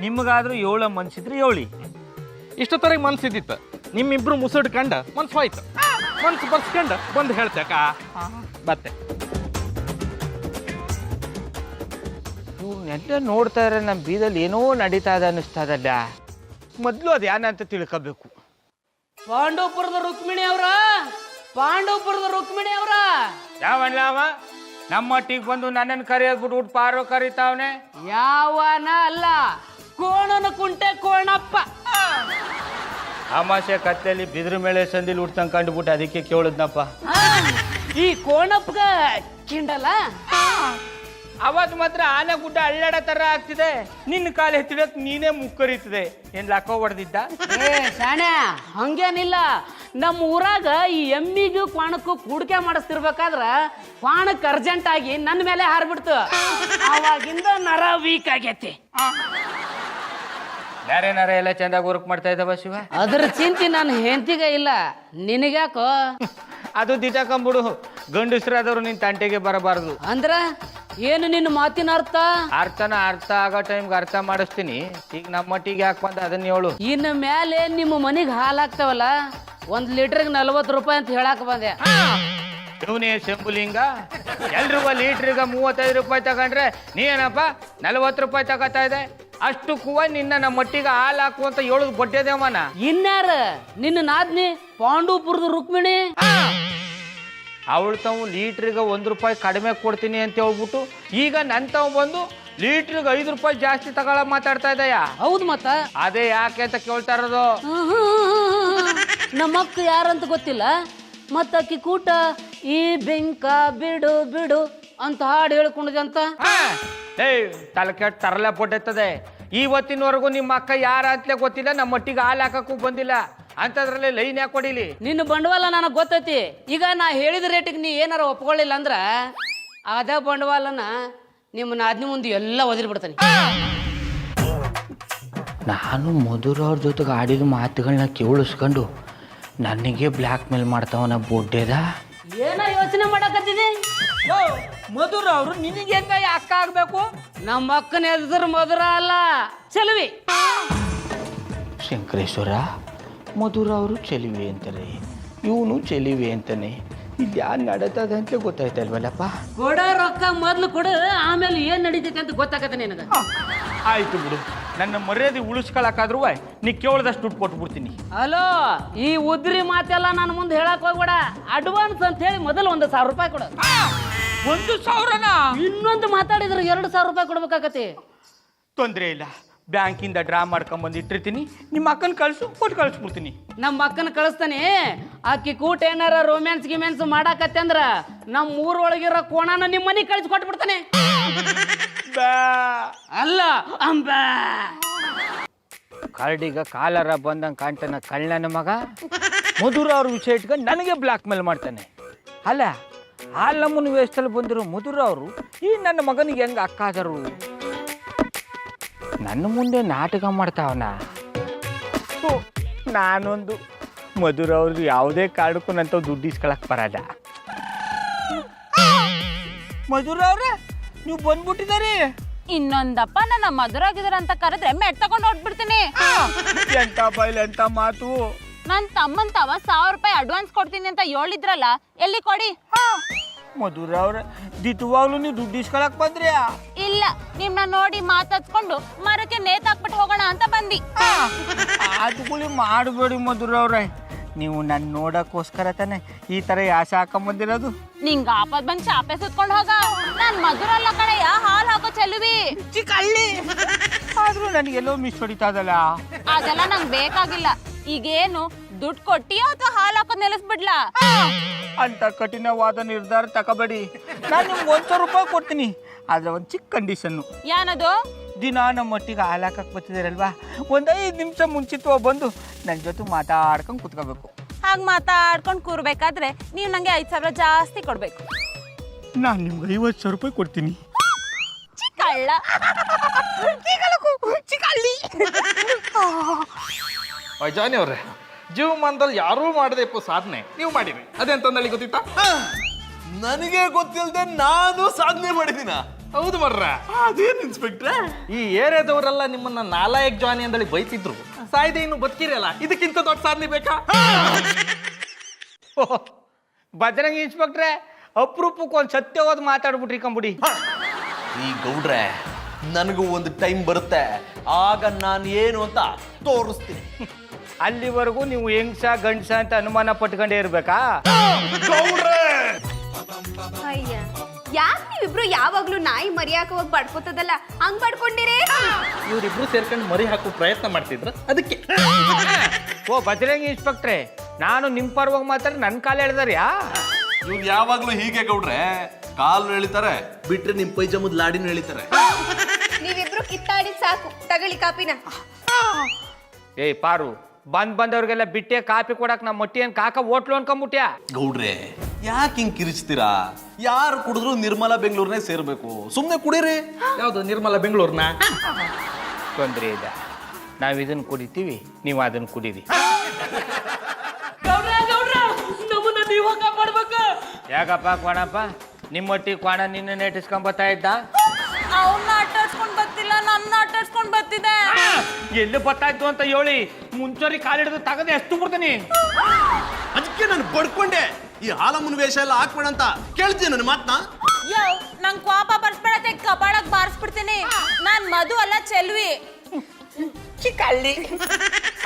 ನಿಮಗಾದ್ರೂ ಏಳ ಮನ್ಸಿದ್ರೆ ಏಳಿ. ಇಷ್ಟೊತ್ತರೆಗೆ ಮನ್ಸಿದ್ದಿತ್ತು, ನಿಮ್ಮಿಬ್ರು ಮುಸುಡ್ಕಂಡ ಮನ್ಸು ಹೋಯ್ತು. ಮನ್ಸು ಬರ್ಸ್ಕಂಡು ಬಂದು ಹೇಳ್ತೇಕ ಮತ್ತೆ. ಇವ್ನೆಲ್ಲ ನೋಡ್ತಾ ಇದ್ರೆ ನಮ್ಮ ಬೀದಲ್ಲಿ ಏನೋ ನಡೀತಾ ಇದೆ ಅನ್ನಿಸ್ತದಲ್ಲ. ಮೊದಲು ಅದು ಏನಂತ ತಿಳ್ಕೋಬೇಕು. ಪಾಂಡವಪುರದ ರುಕ್ಮಿಣಿ ಅವರ, ಪಾಂಡವಪುರದ ರುಕ್ಮಿಣಿ ಅವರ. ಯಾವನ್ಲ ಅವ ನಮ್ಮೊಟ್ಟಿಗೆ ಬಂದು ನನ್ನನ್ನು ಕರೆಯೋದು ಬಿಟ್ಬಿಟ್ಟು ಪಾರೋ ಕರಿತಾವನೆ? ಯಾವನ ಅಲ್ಲ, ಕೋಣನ ಕುಂಟೆ ಕೋಣಪ್ಪ. ಅಮಾಸೆ ಕತ್ತಲ್ಲಿ ಬಿದ್ರ ಮೇಲೆ ಸಂದಿಲ್ ಉಡ್ತಂಗ್ ಕಂಡುಬಿಟ್ಟು ಅದಕ್ಕೆ ಕೇಳಿದ್ನಪ್ಪ. ಈ ಕೋಣಪ್ಪಗ ಕಿಂಡಲ್ಲ. ಅವತ್ತು ಮಾತ್ರ ಆನೆ ಗುಡ್ಡ ಅಳ್ಳಾಡ ತರ ಆಗ್ತಿದೆ, ನಿನ್ನ ಕಾಲು ಎತ್ತಿಡಕ್ ನೀನೇ ಮುಕ್ಕರಿತದೆ. ಏನ್ ಲಾಕೋ ಹೊಡೆದಿದ್ದ? ಏ ಶಾಣೆ, ಹಂಗೇನಿಲ್ಲ. ನಮ್ಮ ಊರಾಗ ಈ ಎಮ್ಮಿಗೂ ಕ್ವಾಣಕ್ಕೂ ಕೂಡಿಕೆ ಮಾಡಿಸ್ತಿರ್ಬೇಕಾದ್ರ ಕ್ವಾಣಕ್ಕೆ ಅರ್ಜೆಂಟ್ ಆಗಿ ನನ್ನ ಮೇಲೆ ಹಾರ್ಬಿಡ್ತು. ಅವಾಗಿಂದ ನರ ವೀಕ್ ಆಗೈತಿ. ಬೇರೆ ನರ ಎಲ್ಲ ಚಂದಾಗಿ ವರ್ಕ್ ಮಾಡ್ತಾ ಇದ್ದಾವ ಶಿವ. ಅದ್ರ ಚಿಂತೆ ನನ್ನ ಹೆಂಡತಿಗೆ ಇಲ್ಲ, ನಿನಗ್ಯಾಕೋ? ಅದು ದಿಟಾಕೊಂಬಿಡು, ಗಂಡಸ್ರಾದವ್ರು ನಿನ್ ತಂಟೆಗೆ ಬರಬಾರದು. ಅಂದ್ರ ಏನು ನಿನ್ನ ಮಾತಿನ ಅರ್ಥ? ಅರ್ಥ ಆಗೋ ಟೈಮ್ಗೆ ಅರ್ಥ ಮಾಡಿಸ್ತೀನಿ. ಈಗ ನಮ್ಮಟ್ಟಿಗೆ ಯಾಕೆ ಬಂದ ಅದನ್ನ ಹೇಳು. ಇನ್ನು ಮೇಲೆ ನಿಮ್ಮ ಮನೆಗೆ ಹಾಲು ಹಾಕ್ತಾವಲ್ಲ, 1 ಲೀಟರ್ಗೆ 40 ರೂಪಾಯಿ ಅಂತ ಹೇಳಕ್ ಬಂದೆ. ಇವನೇ ಶಂಭುಲಿಂಗ, ಎಲ್ರಿಗೂ ಲೀಟ್ರಿಗೆ 35 ರೂಪಾಯಿ ತಗೊಂಡ್ರೆ ನೀನಪ್ಪ 40 ರೂಪಾಯಿ ತಗೋತಾ ಇದೆ. ಅಷ್ಟು ಕೂವ ನಿನ್ನ ನಮ್ಮ ಮಟ್ಟಿಗೆ ಹಾಲು ಹಾಕು ಅಂತ ಹೇಳುದು ಬಡ್ಡೆದೇವನ. ಇನ್ಯಾರ ನಿನ್ನ ನಾದ್ನಿ ಪಾಂಡವಪುರದ ರುಕ್ಮಿಣಿ? ಅವಳು ತಾವು ಲೀಟ್ರಿಗೆ 1 ರೂಪಾಯಿ ಕಡಿಮೆ ಕೊಡ್ತೀನಿ ಅಂತ ಹೇಳ್ಬಿಟ್ಟು ಈಗ ನನ್ನ ತಾವು ಬಂದು ಲೀಟ್ರಿಗೆ 5 ರೂಪಾಯಿ ಜಾಸ್ತಿ ತಗೊಳ ಮಾತಾಡ್ತಾ ಇದೆಯಾ? ಹೌದು ಮತ್ತ. ಅದೇ ಯಾಕೆ ಅಂತ ಕೇಳ್ತಾ ಇರೋದು. ನಮ್ಮಕ್ಕ ಯಾರಂತ ಗೊತ್ತಿಲ್ಲ, ಮತ್ತ ಅಕ್ಕಿ ಕೂಟ ಈ ಬೆಂಕ ಬಿಡು ಬಿಡು ಅಂತ ಹಾಡು ಹೇಳ್ಕೊಂಡಿದೆ ಅಂತ. ತಲೆ ಕೆಟ್ಟ ತರಲೆ ಪೊಟ್ಟೆತ್ತದೆ. ಇವತ್ತಿನವರೆಗೂ ನಿಮ್ಮ ಅಕ್ಕ ಯಾರ ಅಂತಲೇ ಗೊತ್ತಿಲ್ಲ, ನಮ್ಮ ಮಟ್ಟಿಗೆ ಹಾಲು ಹಾಕಕ್ಕೂ ಬಂದಿಲ್ಲ. ಅಂತದ್ರಲ್ಲಿ ಲೈನ್ ಯಾಕೆ ಕೊಡಿಲಿ? ನಿನ್ನ ಬಂಡವಾಳ ನನಗೆ ಗೊತ್ತೈತಿ. ಈಗ ನಾ ಹೇಳಿದ ರೇಟಿಗೆ ನೀ ಏನಾರ ಒಪ್ಕೊಳ್ಳಿಲ್ಲ ಅಂದ್ರ ಅದೇ ಬಂಡವಾಳನ ನಿಮ್ಮ ನಾದ್ನಿ ಮುಂದೆ ಎಲ್ಲ ಒದಿರಿ ಬಿಡ್ತಾನೆ. ನಾನು ಮಧುರ ಅವ್ರ ಜೊತೆಗೆ ಆಡಿದ ಮಾತುಗಳನ್ನ ಕೇಳಿಸ್ಕೊಂಡು ನನಗೆ ಬ್ಲ್ಯಾಕ್ ಮೇಲ್ ಮಾಡ್ತಾವನ ಬೊಡ್ಡೆದ. ಏನ ಯೋಚನೆ ಮಾಡಕತ್ತಿದೆ? ಮಧುರ ಅವರು ನಿನಗೆ ಹೆಂಗ ಅಕ್ಕ ಆಗ್ಬೇಕು? ನಮ್ಮ ಅಕ್ಕನ ಹೆಸರು ಮಧುರ ಅಲ್ಲ, ಚೆಲುವಿ. ಶಂಕರೇಶ್ವರ, ಮಧುರ ಅವರು ಚೆಲುವೆ ಅಂತಾರೆ, ಇವನು ಚೆಲುವೆ ಅಂತಾನೆ. ಇಲ್ಲಿ ಯಾರು ನಡೀತದೆ ಅಂತ ಗೊತ್ತಾಯ್ತಲ್ವಲ್ಲಪ್ಪ. ಕೊಡ ರೊಕ್ಕ ಮೊದ್ಲು ಕೊಡು, ಆಮೇಲೆ ಏನ್ ನಡೀತೈತೆ ಅಂತ ಗೊತ್ತಾಗತ್ತೆ ನಿನಗ. ಆಯ್ತು ಬಿಡು, ನನ್ನ ಮರ್ಯಾದೆ ಉಳಿಸ್ಕೊಳಕಾದ್ರೂ ನೀ ಕೇಳ್ದಷ್ಟು ದುಡ್ಡು ಕೊಟ್ಬಿಡ್ತೀನಿ. ಹಲೋ, ಈ ಉದ್ರಿ ಮಾತೆಲ್ಲ ನನ್ನ ಮುಂದೆ ಹೇಳಕ್ ಹೋಗ್ಬೇಡ. ಅಡ್ವಾನ್ಸ್ ಅಂತ ಹೇಳಿ ಮೊದಲು 1,000 ರೂಪಾಯಿ ಕೊಡು. 1,000? ಇನ್ನೊಂದು ಮಾತಾಡಿದ್ರೆ 2,000 ರೂಪಾಯಿ ಕೊಡ್ಬೇಕಾಗತ್ತೆ. ತೊಂದರೆ ಇಲ್ಲ, ಬ್ಯಾಂಕಿಂದ ಡ್ರಾ ಮಾಡ್ಕೊಂಬಂದು ಇಟ್ಟಿರ್ತೀನಿ. ನಿಮ್ಮ ಅಕ್ಕನ ಕೊಟ್ಟು ಕಳಿಸ್ಬಿಡ್ತೀನಿ. ನಮ್ಮ ಅಕ್ಕನ ಕಳಿಸ್ತಾನೆ. ಆಕಿ ಕೂಟ ಏನಾರ ರೋಮ್ಯಾನ್ಸ್ ಗಿಮ್ಯಾನ್ಸ್ ಮಾಡಾಕತ್ತೆ ಅಂದ್ರ ನಮ್ಮ ಊರೊಳಗಿರೋ ಕೋಣನ ನಿಮ್ಮ ಮನೆಗೆ ಕಳಿಸಿ ಕೊಟ್ಬಿಡ್ತಾನೆ. ಅಲ್ಲ ಅಂಬ ಕರಡಿಗ ಕಾಲರ ಬಂದಂಗೆ ಕಾಣ್ತಾನ ಕಳ್ಳನ ಮಗ. ಮಧುರ ಅವ್ರ ವಿಷಯ ಇಟ್ಕೊಂಡು ನನಗೆ ಬ್ಲಾಕ್ ಮೇಲ್ ಮಾಡ್ತಾನೆ. ಅಲ್ಲ, ಹಾಲಮ್ಮನ ವೇಷದಲ್ಲಿ ಬಂದಿರೋ ಮಧುರ ಅವರು ಈ ನನ್ನ ಮಗನಿಗೆ ಹೆಂಗೆ ಅಕ್ಕ ಆದರು? ನನ್ನ ಮುಂದೆ ನಾಟಕ ಮಾಡ್ತಾವನ. ನಾನೊಂದು ಮಧುರ ಅವ್ರಿಗೆ ಯಾವುದೇ ಕಾರಣಕ್ಕೂ ನಂತ ದುಡ್ಡು ಇಸ್ಕೊಳಕ್ ಬರಲ್ಲ. ಮಧುರ ಅವ್ರೆ ನೀವು ಬಂದ್ಬಿಟ್ಟಿದ್ದಾರೆ. ಇನ್ನೊಂದಪ್ಪ ನನ್ನ ಮಧುರಾಗಿದಾರ ಅಂತ ಕರೆದ್ರೆ ಮೆಟ್ ತಗೊಂಡು ಹೊಟ್ಬಿಡ್ತೀನಿ. ಎಂತ ಬೈಲ್ ಎಂತ ಮಾತು. ನನ್ ತಮ್ಮನ್ ತವ 1000 ರೂಪಾಯಿ ಅಡ್ವಾನ್ಸ್ ಕೊಡ್ತೀನಿ ಅಂತ ಹೇಳಿದ್ರಲ್ಲ, ಎಲ್ಲಿ ಕೊಡಿ? ಮಧುರ ಅವ್ರೆ ದಿಟ್ಟವಾಗ್ಲೂ ನೀವು ದುಡ್ಡು ಇಸ್ಕೊಳಕ್ ಬಂದ್ರ್ಯಾ? ಇಲ್ಲ, ನಿಮ್ನ ನೋಡಿ ಮಾತಾಡ್ಸ್ಕೊಂಡು ಮರಕ್ಕೆ ನೇತಾಕ್ಬಿಟ್ಟು ಹೋಗೋಣ ಅಂತ ಬಂದಿ. ಆಟುಗುಳಿ ಮಾಡಬೇಡಿ ಮಧುರ ಅವ್ರೆ, ನೀವು ನನ್ನ ನೋಡಕ್ಕೋಸ್ಕರ ತಾನೆ ಈ ತರ ಆಸೆ ಹಾಕೊಂಬಂದಿರೋದು. ನಿಂಗ ಆಪತ್ ಬಂದ್ ಚಾಪೆ ಸುತ್ಕೊಂಡು ಹೋಗ. ನಾನ್ ಮಧುರಲ್ಲ ಕಡೆಯ ಹಾಲ್ ಹಾಕೋ ಚೆಲುವಿ. ಚಿಕ್ಕಳ್ಳಿ ಆದ್ರೂ ನನಗೆಲ್ಲೋ ಮಿಸ್ ಹೊಡಿತಾದಲ್ಲ. ಅದೆಲ್ಲ ನಂಗ್ ಬೇಕಾಗಿಲ್ಲ. ಈಗೇನು ದುಡ್ಡು ಕೊಟ್ಟಿಯೋ ಅಥವಾ ಹಾಲ್ ಹಾಕೋದ್ ನಿಲ್ಲಿಸ್ಬಿಡ್ಲಾ? ಅಂತ ಕಠಿಣವಾದ ನಿರ್ಧಾರ ತಗೋಬೇಡಿ. ನಾನು ನಿಮ್ಗೆ 100 ರೂಪಾಯಿ ಕೊಡ್ತೀನಿ, ಆದ್ರೆ ಒಂದು ಚಿಕ್ಕ ಕಂಡೀಷನ್ನು. ಏನದು? ದಿನ ನಮ್ಮ ಮಟ್ಟಿಗೆ ಹಾಲು ಹಾಕಕ್ಕೆ ಬರ್ತಿದ್ದೀರಲ್ವಾ, ಒಂದು 5 ನಿಮಿಷ ಮುಂಚಿತವಾಗಿ ಬಂದು ನನ್ನ ಜೊತೆ ಮಾತಾಡ್ಕೊಂಡು ಕುತ್ಕೋಬೇಕು. ಹಾಗೆ ಮಾತಾಡ್ಕೊಂಡು ಕೂರ್ಬೇಕಾದ್ರೆ ನೀವು ನಂಗೆ 5,000 ಜಾಸ್ತಿ ಕೊಡ್ಬೇಕು. ನಾನು ನಿಮ್ಗೆ 50,000 ರೂಪಾಯಿ ಕೊಡ್ತೀನಿ. ಚಿಕ್ಕಳ್ಳ. ವೈಜಾನಿ ಅವ್ರೆ, ಜೀವಮಾನದಲ್ಲಿ ಯಾರೂ ಮಾಡದೆಪ್ಪ ಸಾಧನೆ ನೀವು ಮಾಡಿರಿ. ಅದೇಂತಂದಳಿ ಗೊತ್ತಿತ್ತಾ? ನನಗೆ ಗೊತ್ತಿಲ್ಲದೆ ನಾನು ಸಾಧನೆ ಮಾಡಿದ್ದೀನ. ಹೌದು ಮರ್ರ. ಅದೇನು ಇನ್ಸ್ಪೆಕ್ಟ್ರೆ? ಈ ಏರಿಯಾದವರೆಲ್ಲ ನಿಮ್ಮನ್ನ ನಾಲಾಯಕ್ ಜಾನಿ ಅಂದಳಿ ಬೈತಿದ್ರು. ಸಾಯ್ದೆ ಇನ್ನು ಬದುಕಿರಲ್ಲ, ಇದಕ್ಕಿಂತ ದೊಡ್ಡ ಸಾಧನೆ ಬೇಕಾ? ಬಜರಂಗಿ ಇನ್ಸ್ಪೆಕ್ಟ್ರೆ, ಅಪರೂಪಕ್ಕೆ ಒಂದು ಸತ್ಯವಾದ ಮಾತಾಡ್ಬಿಟ್ರಿ ಕಂಬುಡಿ. ಈ ಗೌಡ್ರೆ, ನನಗೂ ಒಂದು ಟೈಮ್ ಬರುತ್ತೆ, ಆಗ ನಾನು ಏನು ಅಂತ ತೋರಿಸ್ತೀನಿ. ಅಲ್ಲಿವರೆಗೂ ನೀವು ಹೆಂಗ್ಸ ಗಂಡ್ಸ ಅಂತ ಅನುಮಾನ ಪಟ್ಕೊಂಡೇ ಇರ್ಬೇಕಾ? ಅಯ್ಯ, ಯಾಕೆ ನೀವಿಬ್ರು ಯಾವಾಗ್ಲೂ ನಾಯಿ ಮರಿಯಾಕ ಹೋಗಿ ಬಡ್ಕೋತದಲ್ಲ ಹಂಗ್ ಬಡ್ಕೊಂಡಿರಿ? ಇವರಿಬ್ರು ಸೇರ್ಕೊಂಡು ಮರಿ ಹಾಕೋ ಪ್ರಯತ್ನ ಮಾಡ್ತಿದ್ರ, ಅದಕ್ಕೆ. ಓ ಬಜರಂಗಿ ಇನ್ಸ್ಪೆಕ್ಟ್ರೆ, ನಾನು ನಿಮ್ಮ ಪರವಾಗಿ ಮಾತಾಡಿ ನನ್ನ ಕಾಲು ಎಳ್ದಾರ್ಯಾ? ಇವ್ರು ಯಾವಾಗ್ಲೂ ಹೀಗೆ ಗೌಡ್ರೆ, ಕಾಲು ಎಳಿತಾರೆ ಬಿಟ್ರೆ ನಿಮ್ ಪೈಜಾಮದ್ ಲಾಡಿನ ಎಳಿತಾರೆ. ನೀವಿಬ್ರು ಕಿತ್ತಾಡಿ ಸಾಕು, ತಗಳಿ ಕಾಪಿನ. ಏಯ್ ಪಾರು, ಬಂದವ್ರಿಗೆಲ್ಲ ಬಿಟ್ಟೆ ಕಾಪಿ ಕೊಡಕ್ ನಮ್ಮ ಮಟ್ಟಿ ಏನ್ ಕಾಕ ಹೋಟ್ಲು ಅನ್ಕೊಂಬಿಟ್ಯಾ? ಗೌಡ್ರೆ, ಯಾಕೆ ಹಿಂಗ್ ಕಿರಿಚ್ತೀರಾ? ಯಾರು ಕುಡಿದ್ರು ನಿರ್ಮಲಾ ಬೆಂಗಳೂರನ್ನೇ ಸೇರ್ಬೇಕು, ಸುಮ್ನೆ ಕುಡೀರಿ. ಯಾವ್ದು ನಿರ್ಮಲಾ ಬೆಂಗಳೂರ್ನ? ತೊಂದ್ರೆ ಇಲ್ಲ, ನಾವ್ ಇದನ್ನ ಕುಡಿತೀವಿ, ನೀವು ಅದನ್ನ ಕುಡೀರಿ. ಯಾಕಪ್ಪ ಕ್ವಾಣಪ್ಪ, ನಿಮ್ಮ ಮಟ್ಟಿ ಕ್ವಾಣ ನಿನ್ನ ನೆಟ್ಟಿಸ್ಕೊಂಡ್ ಬರ್ತಾ ಇದ್ದ? ಅವನ್ನ ಆಟಾಡ್ಸ್ಕೊಂಡ್ ಬರ್ತಿಲ್ಲ, ನನ್ನ ಆಟಾಡ್ಸ್ಕೊಂಡ್ ಬರ್ತಿದೆ. ಎಲ್ಲಿ ಬರ್ತಾ ಇತ್ತು ಅಂತ ಹೇಳಿ ಮುಂಚೂರಿ ಕಾಲಿಡಿದು ತಗದೆ ಎಷ್ಟು ಬಿಡ್ತೀನಿ. ಅದಕ್ಕೆ ನಾನು ಬಡ್ಕೊಂಡೆ, ಈ ಹಾಲಮ್ಮನ ವೇಷ ಎಲ್ಲ ಹಾಕ್ಬೇಡ ಅಂತ ಕೇಳ್ತೀನಿ ನನ್ನ ಮಾತನ್ನ. ಯೋ, ನಂಗ್ ಕೋಪ ಬರ್ಸ್ಬೇಡತ್ತೆ, ಕಬಾಳಕ್ ಬಾರಿಸ್ಬಿಡ್ತೀನಿ. ನಾನ್ ಮಧು ಅಲ್ಲ ಚೆಲ್ವಿ. ಚಿಕ್ಕಳ್ಳಿ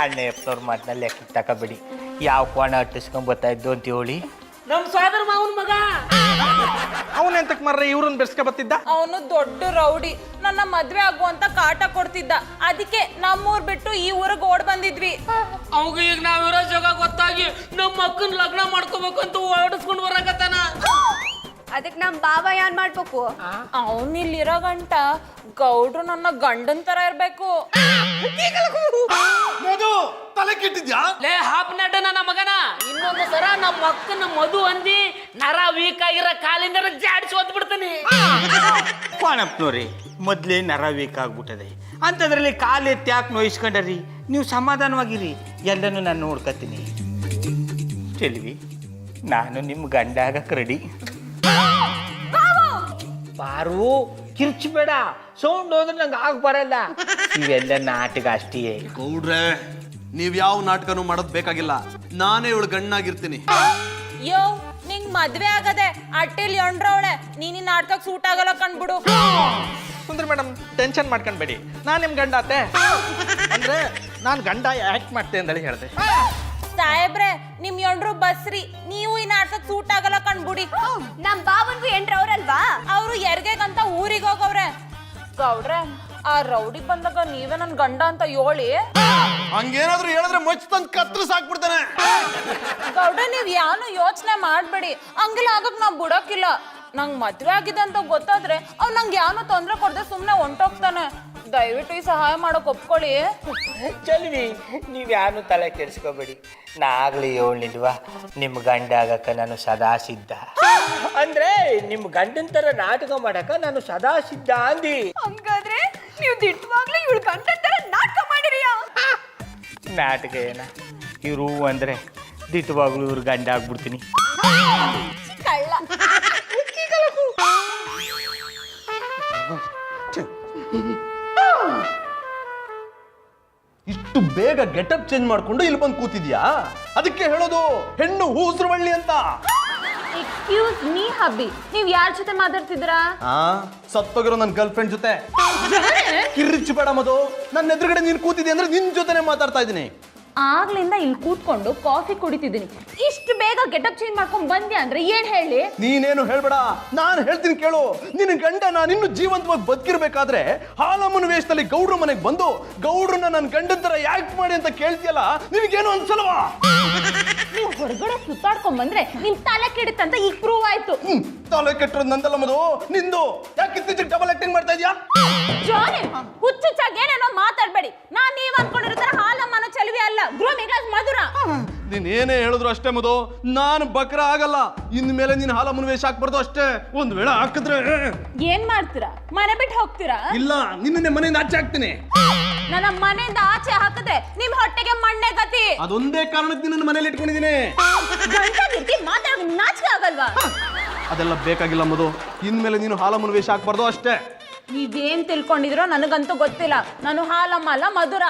ಅಣ್ಣ ಎಪ್ಪನವ್ರ ಮಾತನ್ನ ಲೆಕ್ಕ ತಗೋಬೇಡಿ. ಯಾವ ಕ್ವಾಣ ಅಟ್ಟಿಸ್ಕೊಂಡ್ ಬರ್ತಾ ಇದ್ದು ಅಂತ ಹೇಳಿ? ನಮ್ ಸೋದರ ಮಾವನ್ ಮಗ. ಅವನೆಂತಕ್ ಮರ್ರ ಇವ್ರನ್ನ ಬೆರ್ಸ್ಕ ಬತ್ತಿದ್ದ? ಅವನು ದೊಡ್ಡ ರೌಡಿ, ನನ್ನ ಮದ್ವೆ ಆಗುವಂತ ಕಾಟ ಕೊಡ್ತಿದ್ದ. ಅದಕ್ಕೆ ನಮ್ಮೂರ್ ಬಿಟ್ಟು ಈ ಊರಿಗೆ ಓಡ್ ಬಂದಿದ್ವಿ. ಅವಾಗ ಈಗ ನಾವಿರೋ ಜಾಗ ಗೊತ್ತಾಗಿ ನಮ್ಮ ಅಕ್ಕನ ಲಗ್ನ ಮಾಡ್ಕೋಬೇಕಂತ ಓಡಿಸ್ಕೊಂಡು ಬರಕತ್ತಾನ. ಅದಕ್ಕೆ ನಮ್ ಬಾವ ಏನ್ ಮಾಡ್ಬೇಕು? ಅವನಿಲ್ಲಿರೋ ಗಂಟ ಗೌಡ್ರು ನನ್ನ ಗಂಡನ್ ತರ ಇರ್ಬೇಕು. ತಲೆ ಕೆಟ್ಟಿದ್ಯಾ? ಲೇ ಹಾಪ್ ನಟ ನನ್ನ ಮಗನ, ಇನ್ನೊಂದು ಸರ ನಮ್ಮ ಅಕ್ಕನ ಮಧು ಅಂದಿ ನರ ವೀಕ್ ಆಗಿರೋ ಕಾಲಿಂದ ಜಾಡಿಸಿ ಓದ್ಬಿಡ್ತೀನಿ. ಕ್ವಾಣಪ್ಪನವ್ರಿ, ಮೊದ್ಲೇ ನರ ವೀಕ್ ಆಗ್ಬಿಟ್ಟದೆ ಅಂತದ್ರಲ್ಲಿ ಕಾಲು ಎತ್ತಿ ಯಾಕೆ ನೋಯಿಸ್ಕೊಂಡ್ರಿ? ನೀವು ಸಮಾಧಾನವಾಗಿರಿ, ಎಲ್ಲನೂ ನಾನು ನೋಡ್ಕೊತೀನಿ. ಚೆಲ್ವಿ, ನಾನು ನಿಮ್ಮ ಗಂಡ ಆಗಕ್ಕೆ ರೆಡಿ. ಪಾರು, ಕಿರ್ಚಬೇಡ, ಸೌಂಡ್ ಹೋದ್ರೆ ನಂಗೆ ಆಗ ಬರಲ್ಲ. ಇವೆಲ್ಲ ನಾಟಕ ಅಷ್ಟೇ. ಗೌಡ್ರೆ, ನೀವ್ ಯಾವ ನಾಟಕನೂ ಮಾಡೋದ್ ಬೇಕಾಗಿಲ್ಲ, ನಾನೇ ಇವಳು ಗಣ್ಣಾಗಿರ್ತೀನಿ. ಯೋ, ನಿಂಗ್ ಮದ್ವೆ ಆಗದೆ ಅಟ್ಟಿಲ್ ಎಂಡ್ರವಳೆ, ನೀನಿ ನಾಟಕಕ್ಕೆ ಸೂಟ್ ಆಗಲ್ಲ ಕಣ್ಬಿಡು. ಸುಂದರಿ ಮೇಡಮ್, ಟೆನ್ಷನ್ ಮಾಡ್ಕೊಂಡ್ಬೇಡಿ, ನಾನ್ ನಿಮ್ ಗಂಡ ಅತ್ತೆ. ಅಂದ್ರೆ ನಾನ್ ಗಂಡ ಆಕ್ಟ್ ಮಾಡ್ತೆ ಅಂದೇಳಿ ಹೇಳ್ದೆ. ಸಾಹೇಬ್ರೆ, ನಿಮ್ ಎಂಡ್ರು ಬಸ್ರಿ, ನೀವು ಈ ನಾಟಕಕ್ಕೆ ಸೂಟ್ ಆಗಲ್ಲ ಕಣ್ಬಿಡಿ. ನಮ್ ಬಾವನ್ಗೂ ಎಂಟ್ರವ್ರಲ್ವಾ? ಅವ್ರು ಎರ್ಗೆಗಂತ ಊರಿಗೆ ಹೋಗವ್ರೆ. ಗೌಡ್ರೆ, ಆ ರೌಡಿ ಬಂದಾಗ ನೀವೇ ನನ್ ಗಂಡ ಅಂತ ಹೇಳಿ. ಹಂಗೇನಾದ್ರೂ ಹೇಳಿದ್ರೆ ಮಚ್ಚ ತಂದ್ ಕತ್ರಸ್ ಹಾಕ್ಬಿಡ್ತಾನೆ. ಗೌಡ್ರೆ, ನೀವ್ ಯಾನು ಯೋಚನೆ ಮಾಡ್ಬೇಡಿ, ಹಂಗೆಲ್ಲ ಆಗಕ್ ನಾವ್ ಬಿಡಕ್ಕಿಲ್ಲ. ನಂಗ್ ಮದ್ವೆ ಆಗಿದೆ ಅಂತ ಗೊತ್ತಾದ್ರೆ ಅವ್ ನಂಗೆ ಯಾನು ತೊಂದ್ರೆ ಕೊಡದೆ ಸುಮ್ನೆ ಹೊಂಟೋಗ್ತಾನೆ. ದಯವಿಟ್ಟು ಈ ಸಹಾಯ ಮಾಡಕ್ ಒಪ್ಕೊಳ್ಳಿ. ಚೆಲ್ವಿ, ನೀವು ಯಾರು ತಲೆ ಕೆಡಿಸ್ಕೋಬೇಡಿ. ನಾಗ್ಲಿ ಹೇಳಿಲ್ವಾ, ನಿಮ್ಮ ಗಂಡ ಆಗಕ್ಕ ನಾನು ಸದಾ ಸಿದ್ಧ. ಅಂದ್ರೆ ನಿಮ್ಮ ಗಂಡನ ತರ ನಾಟಕ ಮಾಡಕ ನಾನು ಸದಾ ಸಿದ್ಧ ಅಂದಿ. ಹಂಗಾದ್ರೆ ನೀವು ದಿಟ್ಟವಾಗ್ಲೂ ಇವಳು ಗಂಡನ್ ತರ ನಾಟಕ ಮಾಡಿರಿಯಾ? ನಾಟಕ ಏನ, ಇವ್ರು ಅಂದ್ರೆ ದಿಟ್ಟವಾಗ್ಲೂ ಇವ್ರು ಗಂಡ ಆಗ್ಬಿಡ್ತೀನಿ. ಕಳ್ಳ. ಬೇಗ ಗೆಟಪ್ ಚೇಂಜ್ ಮಾಡ್ಕೊಂಡು ಇಲ್ಲಿ ಬಂದು ಕೂತಿದ್ಯಾ? ಅದಕ್ಕೆ ಹೇಳೋದು ಹೆಣ್ಣು ಹೂಸ್ರವಳ್ಳಿ ಅಂತ. ಎಕ್ಸ್ಕ್ಯೂಸ್ ಮೀ ಹಬ್ಬಿ, ನೀವ್ ಯಾರ ಜೊತೆ ಮಾತಾಡ್ತಿದ್ರಾ? ಸತ್ತೋಗಿರೋ ನನ್ನ ಗರ್ಲ್ ಫ್ರೆಂಡ್ ಜೊತೆ. ಕಿರ್ಚಿ ಬೇಡ ಮಧು, ನನ್ನ ಎದುರುಗಡೆ ನೀನು ಕೂತಿದ್ದೆ ಅಂದ್ರೆ ನಿನ್ ಜೊತೆನೆ ಮಾತಾಡ್ತಾ ಇದ್ದೀನಿ. ಆಗ್ಲಿಂದ ಇಲ್ಲಿ ಕೂತ್ಕೊಂಡು ಕಾಫಿ ಕುಡಿತಿದ್ದೀನಿ. ಇಷ್ಟು ಬೇಗ ಗೆಟಪ್ ಚೇಂಜ್ ಮಾಡ್ಕೊಂಡ್ ಬಂದ್ಯಾ ಅಂದ್ರೆ ಏನ್ ಹೇಳಿ? ನೀನೇನು ಹೇಳ್ಬೇಡ, ನಾನು ಹೇಳ್ತೀನಿ ಕೇಳು. ನಿನ್ನ ಗಂಡ ನಾನಿನ್ನು ಜೀವಂತವಾಗಿ ಬದುಕಿರ್ಬೇಕಾದ್ರೆ ಹಾಲಮ್ಮನ ವೇಷದಲ್ಲಿ ಗೌಡ್ರ ಮನೆಗೆ ಬಂದು ಗೌಡ್ರನ್ನ ನನ್ನ ಗಂಡನ ತರ ಯಾಕೆ ಮಾಡಿ ಅಂತ ಕೇಳ್ತಿಯಲ್ಲ, ನಿನಗೇನು ಅನ್ಸಲ್ವಾ? ನೀವು ಹೊರಗಡೆ ಸುತ್ತಾಡ್ಕೊಂಡ್ ಬಂದ್ರೆ ನಿಮ್ ತಲೆ ಕೆಡುತ್ತಂತ ಈಗ ಪ್ರೂವ್ ಆಯ್ತು. ತಲೆ ಕೆಟ್ಟಿರೋದು ನಂದಲ್ಲ ಮಧು, ನಿಂದು. ಯಾಕೆ ಇತ್ತೀಚೆಗೆ ಡಬಲ್ ಆಕ್ಟಿಂಗ್ ಮಾಡ್ತಾ ಇದೀಯಾ? ಜಾನಿ, ಹುಚ್ಚುಚ್ಚಾಗಿ ಏನೇನೋ ಮಾತಾಡ್ಬೇಡಿ. ನಾನ್ ನೀವ್ ಅನ್ಕೊಂಡಿರೋ ತರ ಹಾಲಮ್ಮನ ಚೆಲುವೆ ಅಲ್ಲ, ಗ್ರೂಮಿಂಗ್ ಕ್ಲಾಸ್ ಮಧುರ. ನೀನ್ ಏನೇ ಹೇಳಿದ್ರು ಅಷ್ಟೇ ಮಧು, ನಾನು ಬಕ್ರ ಆಗಲ್ಲ. ಇನ್ಮೇಲೆ ನೀನ್ ಹಾಲಮ್ಮನ ವೇಷ ಹಾಕ್ಬಾರ್ದು ಅಷ್ಟೇ. ಒಂದ್ ವೇಳೆ ಹಾಕಿದ್ರೆ ಏನ್ ಮಾಡ್ತೀರಾ? ಮನೆ ಬಿಟ್ಟು ಹೋಗ್ತೀರಾ? ಇಲ್ಲ, ನಿನ್ನೆ ಮನೆಯಿಂದ ಆಚೆ ಹಾಕ್ತೀನಿ. ನನ್ನ ಮನೆಯಿಂದ ಆಚೆ ಹಾಕಿದ್ರೆ ನಿಮ್ ಹೊಟ್ಟೆಗೆ ಮಣ್ಣೆ ಗತಿ. ಅದೊಂದೇ ಕಾರಣಕ್ಕೆ ನಿನ್ನ ಮನೇಲಿ ಇಟ್ಕೊಂಡಿದ್ದೀನಿ. ಮಾತಾಡ ನಾಚಿಕೆ ಆಗಲ್ವಾ? ಅದೆಲ್ಲ ಬೇಕಾಗಿಲ್ಲ ಮಧು, ಇನ್ಮೇಲೆ ನೀನು ಹಾಲಮ್ಮನ ವೇಷ ಹಾಕ್ಬಾರ್ದು ಅಷ್ಟೇ. ನೀವೇನ್ ತಿಳ್ಕೊಂಡಿದ್ರೋ ನನಗಂತೂ ಗೊತ್ತಿಲ್ಲ. ನಾನು ಹಾಲಮ್ಮ ಅಲ್ಲ, ಮಧುರ.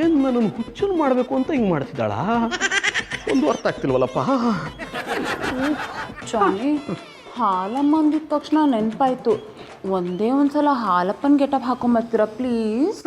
ಏನ್ ನನ್ನ ಹುಚ್ಚನ್ ಮಾಡ್ಬೇಕು ಅಂತ ಹಿಂಗ್ ಮಾಡ್ತಿದ್ದಾಳ? ಒಂದು ಅರ್ಥ ಆಗ್ತಿಲ್ವಲ್ಲಪ್ಪ. ಜಾನಿ, ಹಾಲಮ್ಮ ಅಂದಿದ ತಕ್ಷಣ ನೆನಪಾಯ್ತು. ಒಂದೇ ಒಂದ್ಸಲ ಹಾಲಪ್ಪನ್ ಗೆಟಪ್ ಹಾಕೊಂಬರ್ತೀರಾ ಪ್ಲೀಸ್?